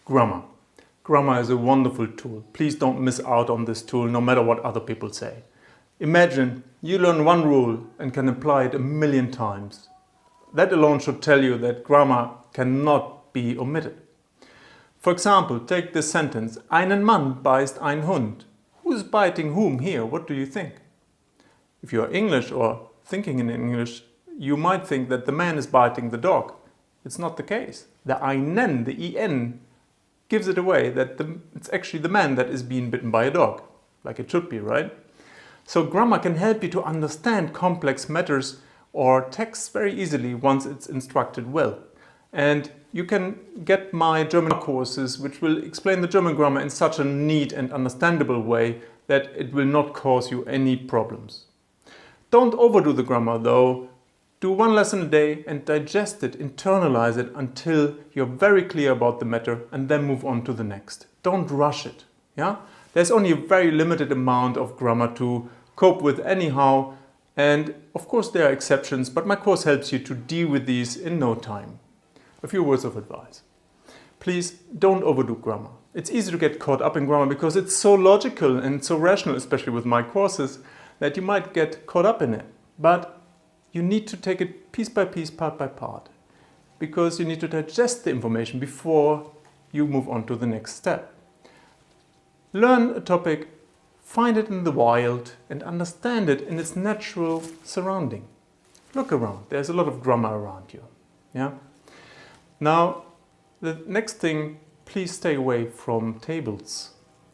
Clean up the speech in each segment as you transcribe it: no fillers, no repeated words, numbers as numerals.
Grammar. Grammar is a wonderful tool. Please don't miss out on this tool, no matter what other people say. Imagine you learn one rule and can apply it 1,000,000 times. That alone should tell you that grammar cannot be omitted. For example, take this sentence, einen Mann beißt ein Hund. Who's biting whom here? What do you think? If you are English or thinking in English, you might think that the man is biting the dog. It's not the case. The einen, the en, gives it away that it's actually the man that is being bitten by a dog, like it should be, right? So grammar can help you to understand complex matters or texts very easily once it's instructed well. And you can get my German courses which will explain the German grammar in such a neat and understandable way that it will not cause you any problems. Don't overdo the grammar though. Do one lesson a day and digest it, internalize it until you're very clear about the matter and then move on to the next. Don't rush it. Yeah? There's only a very limited amount of grammar to cope with anyhow, and of course there are exceptions, but my course helps you to deal with these in no time. A few words of advice. Please don't overdo grammar. It's easy to get caught up in grammar because it's so logical and so rational, especially with my courses, that you might get caught up in it. But you need to take it piece by piece, part by part, because you need to digest the information before you move on to the next step. Learn a topic, find it in the wild, and understand it in its natural surrounding. Look around, there's a lot of grammar around you. Yeah? Now, the next thing, please stay away from tables.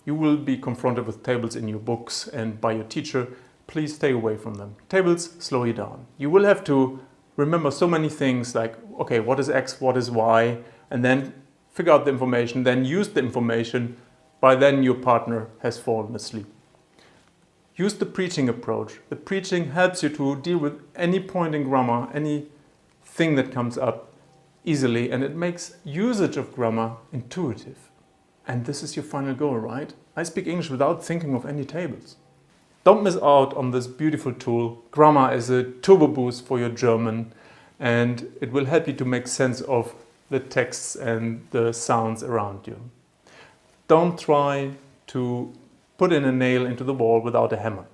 You will be confronted with tables in your books and by your teacher. Please stay away from them. Tables slow you down. You will have to remember so many things like, okay, what is X, what is Y, and then figure out the information, then use the information. By then your partner has fallen asleep. Use the preaching approach. The preaching helps you to deal with any point in grammar, anything that comes up easily, and it makes usage of grammar intuitive. And this is your final goal, right? I speak English without thinking of any tables. Don't miss out on this beautiful tool. Grammar is a turbo boost for your German, and it will help you to make sense of the texts and the sounds around you. Don't try to put in a nail into the wall without a hammer.